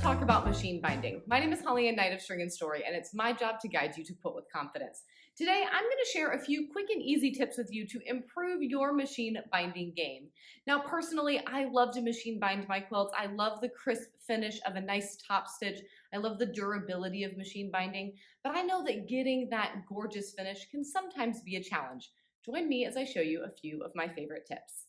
talk about machine binding. My name is Holly and Knight of String and Story, and it's my job to guide you to quilt with confidence. Today, I'm going to share a few quick and easy tips with you to improve your machine binding game. Now, personally, I love to machine bind my quilts. I love the crisp finish of a nice top stitch. I love the durability of machine binding, but I know that getting that gorgeous finish can sometimes be a challenge. Join me as I show you a few of my favorite tips.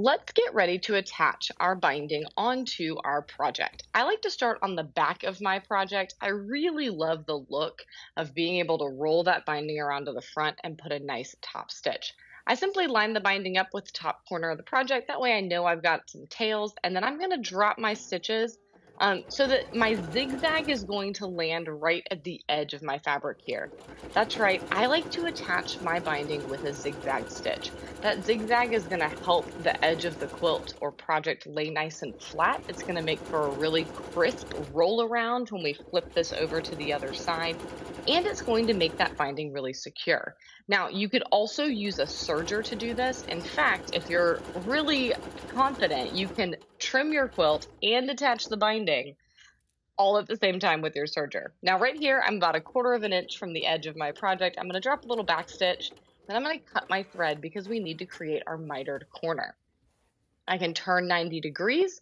Let's get ready to attach our binding onto our project. I like to start on the back of my project. I really love the look of being able to roll that binding around to the front and put a nice top stitch. I simply line the binding up with the top corner of the project. That way I know I've got some tails, and then I'm going to drop my stitches so that my zigzag is going to land right at the edge of my fabric here. That's right, I like to attach my binding with a zigzag stitch. That zigzag is going to help the edge of the quilt or project lay nice and flat. It's going to make for a really crisp roll around when we flip this over to the other side, and it's going to make that binding really secure. Now, you could also use a serger to do this. In fact, if you're really confident, you can trim your quilt and attach the binding all at the same time with your serger. Now, right here, I'm about 1/4 of an inch from the edge of my project. I'm going to drop a little back stitch, then I'm going to cut my thread because we need to create our mitered corner. I can turn 90 degrees,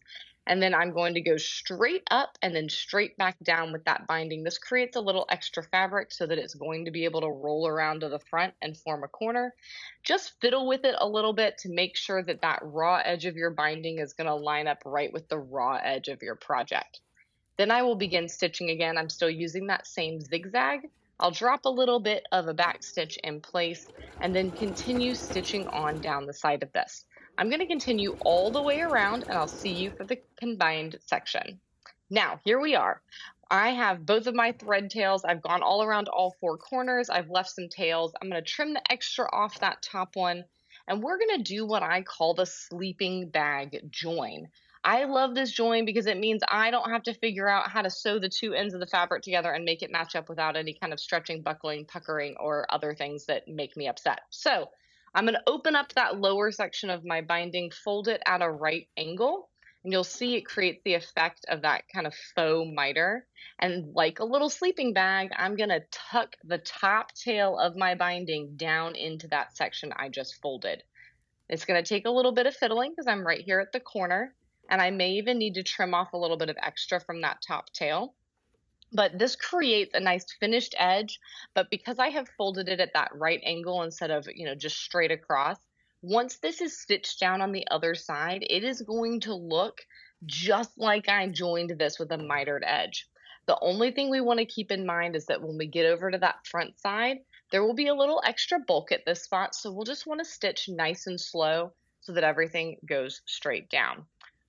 and then I'm going to go straight up and then straight back down with that binding. This creates a little extra fabric so that it's going to be able to roll around to the front and form a corner. Just fiddle with it a little bit to make sure that that raw edge of your binding is going to line up right with the raw edge of your project. Then I will begin stitching again. I'm still using that same zigzag. I'll drop a little bit of a back stitch in place and then continue stitching on down the side of this. I'm going to continue all the way around, and I'll see you for the combined section. Now, here we are. I have both of my thread tails. I've gone all around all 4 corners. I've left some tails. I'm going to trim the extra off that top one, and we're going to do what I call the sleeping bag join. I love this join because it means I don't have to figure out how to sew the 2 ends of the fabric together and make it match up without any kind of stretching, buckling, puckering, or other things that make me upset. So I'm going to open up that lower section of my binding, fold it at a right angle, and you'll see it creates the effect of that kind of faux miter. And like a little sleeping bag, I'm going to tuck the top tail of my binding down into that section I just folded. It's going to take a little bit of fiddling because I'm right here at the corner, and I may even need to trim off a little bit of extra from that top tail. But this creates a nice finished edge, but because I have folded it at that right angle instead of, just straight across, once this is stitched down on the other side, it is going to look just like I joined this with a mitered edge. The only thing we want to keep in mind is that when we get over to that front side, there will be a little extra bulk at this spot, so we'll just want to stitch nice and slow so that everything goes straight down.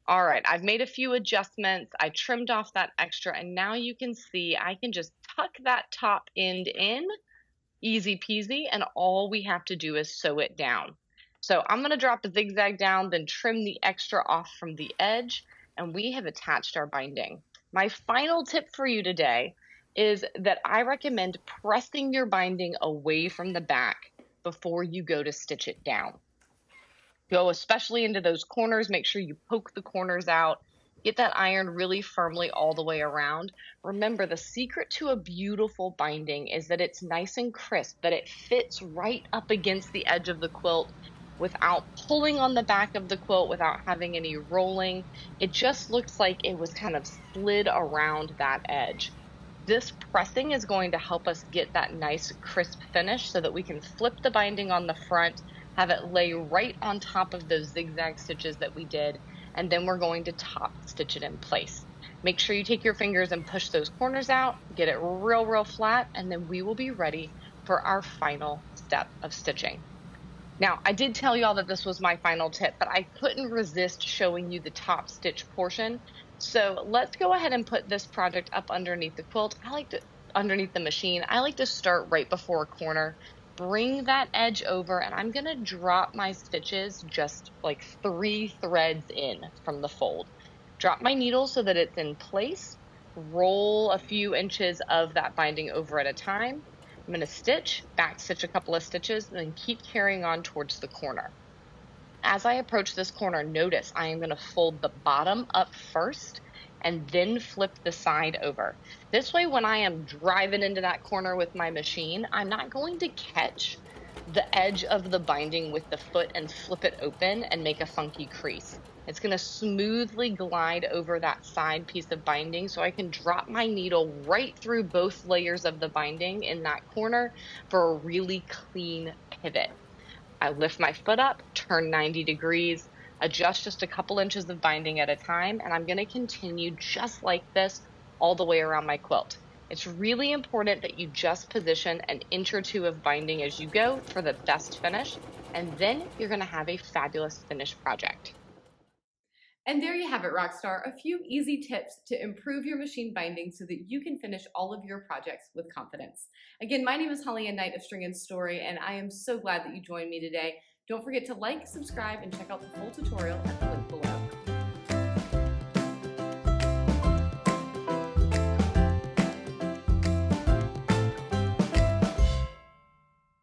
All right, I've made a few adjustments. I trimmed off that extra, and now you can see I can just tuck that top end in, easy peasy, and all we have to do is sew it down. So I'm going to drop a zigzag down, then trim the extra off from the edge, and we have attached our binding. My final tip for you today is that I recommend pressing your binding away from the back before you go to stitch it down. Go especially into those corners. Make sure you poke the corners out. Get that iron really firmly all the way around. Remember, the secret to a beautiful binding is that it's nice and crisp, that it fits right up against the edge of the quilt without pulling on the back of the quilt, without having any rolling. It just looks like it was kind of slid around that edge. This pressing is going to help us get that nice crisp finish so that we can flip the binding on the front, have it lay right on top of those zigzag stitches that we did, and then we're going to top stitch it in place. Make sure you take your fingers and push those corners out, get it real flat, and then we will be ready for our final step of stitching. Now, I did tell y'all that this was my final tip, but I couldn't resist showing you the top stitch portion. So let's go ahead and put this project up underneath the quilt. Underneath the machine, I like to start right before a corner, bring that edge over, and I'm gonna drop my stitches just like 3 threads in from the fold. Drop my needle so that it's in place, roll a few inches of that binding over at a time. I'm going to stitch, back stitch a couple of stitches, and then keep carrying on towards the corner. As I approach this corner, notice I am going to fold the bottom up first and then flip the side over. This way, when I am driving into that corner with my machine, I'm not going to catch the edge of the binding with the foot and flip it open and make a funky crease. It's going to smoothly glide over that side piece of binding so I can drop my needle right through both layers of the binding in that corner for a really clean pivot. I lift my foot up, turn 90 degrees, adjust just a couple inches of binding at a time, and I'm going to continue just like this all the way around my quilt. It's really important that you just position an inch or two of binding as you go for the best finish, and then you're going to have a fabulous finished project. And there you have it, Rockstar, a few easy tips to improve your machine binding so that you can finish all of your projects with confidence. Again, my name is Holly Knight of String and Story, and I am so glad that you joined me today. Don't forget to like, subscribe, and check out the full tutorial at the link below.